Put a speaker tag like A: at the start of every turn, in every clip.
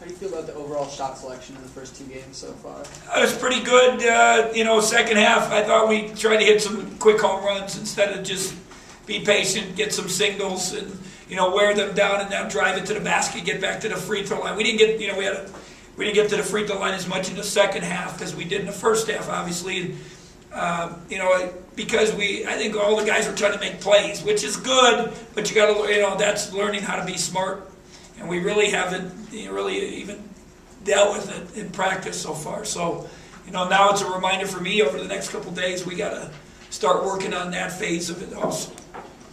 A: How do you feel about the overall shot selection in the first 2 games so far?
B: It was pretty good. Second half, I thought we tried to hit some quick home runs instead of just be patient, get some singles, and wear them down and now drive it to the basket, get back to the free throw line. We didn't get we didn't get to the free throw line as much in the second half as we did in the first half, obviously. Because I think all the guys were trying to make plays, which is good, but you got to, that's learning how to be smart. And we really haven't really even dealt with it in practice so far. So, now it's a reminder for me over the next couple of days, we got to start working on that phase of it also.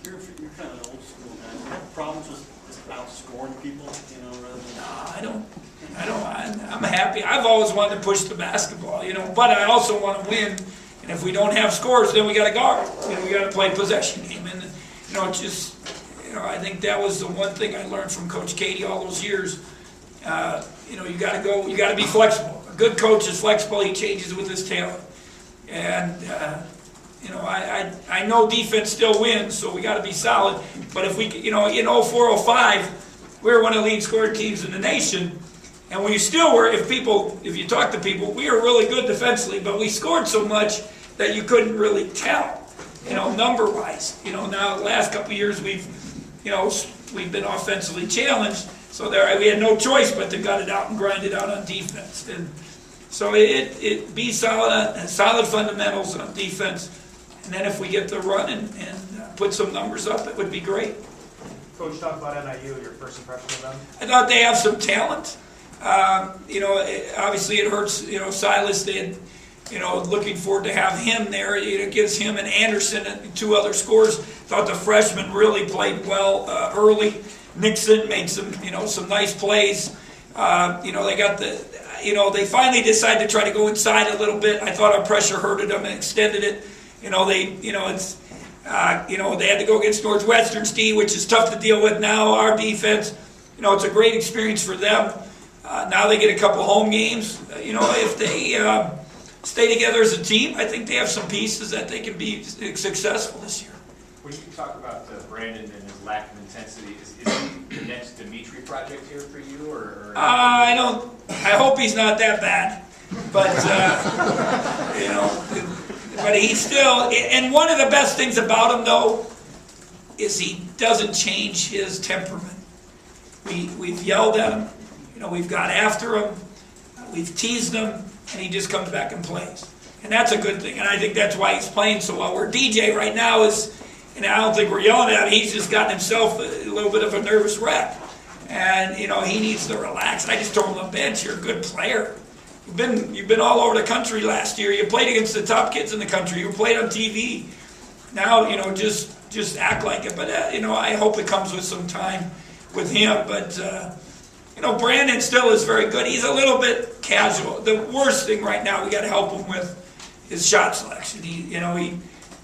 C: You're kind of an old school guy. Do you have problems with just outscoring people, rather than...
B: No, I don't. I'm happy. I've always wanted to push the basketball, but I also want to win. And if we don't have scores, then we got to guard. We got to play possession game. And, it's just... I think that was the one thing I learned from Coach Katie all those years. You got to be flexible. A good coach is flexible. He changes with his talent. And, I know defense still wins, so we got to be solid. But if we, in 04-05, we were one of the lead scoring teams in the nation. And we still were, if you talk to people, we were really good defensively, but we scored so much that you couldn't really tell, number-wise. Now the last couple of years we've been offensively challenged, so we had no choice but to gut it out and grind it out on defense. And so it be solid fundamentals on defense, and then if we get the run and put some numbers up, it would be great.
D: Coach, talk about NIU, your first impression of them.
B: I thought they have some talent. Obviously it hurts, Silas did. Looking forward to have him there. It gives him and Anderson and 2 other scorers. Thought the freshmen really played well early. Nixon made some nice plays. They got they finally decided to try to go inside a little bit. I thought our pressure hurted them and extended it. They had to go against Northwestern, Steve, which is tough to deal with now. Our defense, it's a great experience for them. Now they get a couple home games. If they stay together as a team, I think they have some pieces that they can be successful this year.
E: When you talk about Brandon and his lack of intensity, is he the next Dimitri project here for you, or?
B: I don't. I hope he's not that bad, but but he's still. And one of the best things about him, though, is he doesn't change his temperament. We've yelled at him. We've got after him, we've teased him, and he just comes back and plays. And that's a good thing, and I think that's why he's playing so well. Where DJ right now is, and I don't think we're yelling at him, he's just gotten himself a little bit of a nervous wreck. And, he needs to relax. I just told him on the bench, you're a good player. You've been all over the country last year. You played against the top kids in the country. You played on TV. Now, just act like it. But, I hope it comes with some time with him. But, Brandon still is very good. He's a little bit casual. The worst thing right now we got to help him with is shot selection.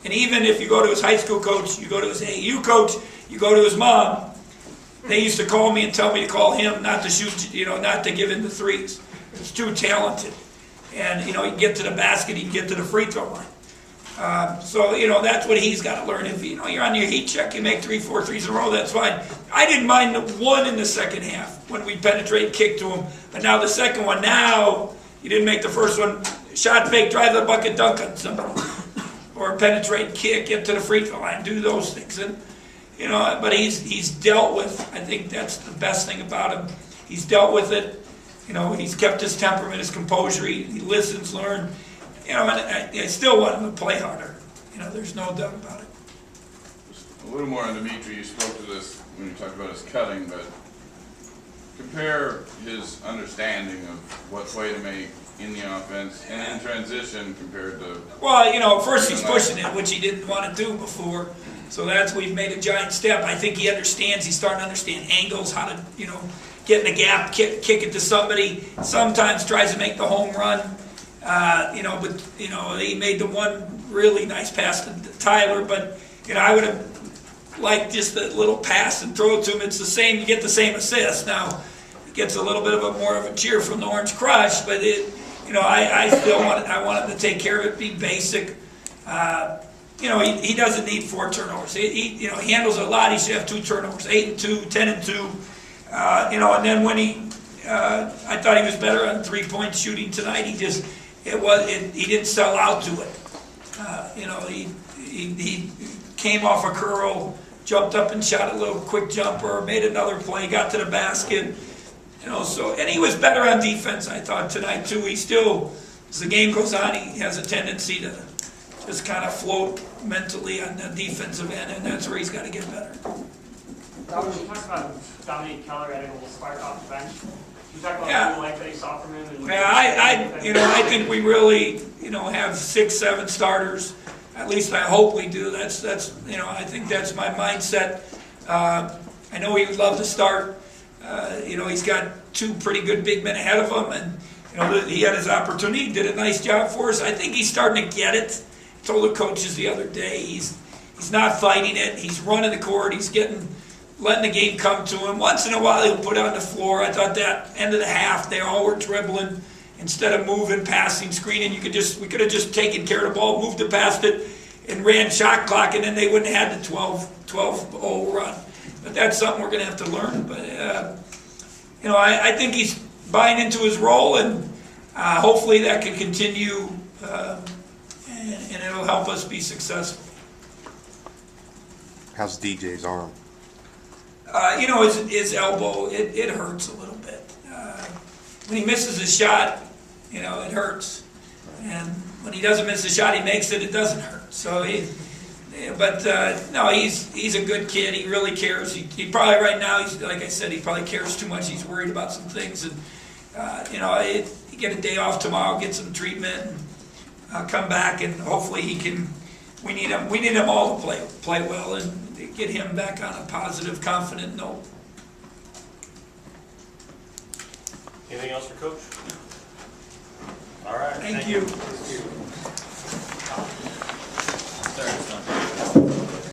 B: And even if you go to his high school coach, you go to his AU coach, you go to his mom, they used to call me and tell me to call him not to shoot, not to give him the threes. He's too talented. And, he can get to the basket, he can get to the free throw line. So, that's what he's got to learn. If, you're on your heat check, you make 3-4 threes in a row, that's fine. I didn't mind the one in the second half when we penetrate, kick to him. But now the second one, you didn't make the first one. Shot fake, drive the bucket, dunk on somebody. Or penetrate, kick, get to the free throw line, do those things. And, but he's dealt with, I think that's the best thing about him. He's dealt with it. He's kept his temperament, his composure. He listens, learns. And I still want him to play harder. There's no doubt about it.
F: Just a little more on Dimitri. You spoke to this when you talked about his cutting, but compare his understanding of what play to make in the offense and in transition compared to...
B: Well, first he's pushing it, which he didn't want to do before. So we've made a giant step. I think he understands. He's starting to understand angles, how to, get in a gap, kick it to somebody. Sometimes tries to make the home run. But he made the one really nice pass to Tyler. But I would have liked just a little pass and throw it to him. It's the same. You get the same assist. Now it gets a little bit of more of a cheer from the Orange Crush, but I still want him to take care of it, be basic. He doesn't need 4 turnovers. He handles a lot. He should have 2 turnovers, 8 and 2, 10 and 2. And then when he I thought he was better on three-point shooting tonight. He didn't sell out to it. You know, he came off a curl, jumped up and shot a little quick jumper, made another play, got to the basket. You know, so, and he was better on defense, I thought, tonight too. He still, as the game goes on, he has a tendency to just kind of float mentally on the defensive end, and that's where he's got to get better.
G: When you talk about Dominique Keller adding a little spark off the bench, you talk about
B: Yeah.
G: the life that he saw from him. And
B: Yeah, I think we really, have 6, 7 starters. At least I hope we do. That's I think that's my mindset. I know he would love to start. He's got 2 pretty good big men ahead of him, and he had his opportunity. He did a nice job for us. I think he's starting to get it. I told the coaches the other day, he's not fighting it. He's running the court. He's letting the game come to him. Once in a while, he'll put it on the floor. I thought that end of the half, they all were dribbling instead of moving, passing, screening. We could have just taken care of the ball, moved it past it, and ran shot clock, and then they wouldn't have had the 12-0 run. But that's something we're going to have to learn. But I think he's buying into his role, and hopefully that can continue, and it'll help us be successful.
H: How's DJ's arm?
B: His elbow, it hurts a little bit. When he misses a shot, it hurts. And when he doesn't miss a shot, he makes it, it doesn't hurt. So he's a good kid. He really cares. He probably right now, like I said, he probably cares too much. He's worried about some things. And, he get a day off tomorrow, get some treatment, and come back, and hopefully we need him all to play well and get him back on a positive, confident note.
C: Anything else for Coach? All right.
B: Thank you.
C: Thank you.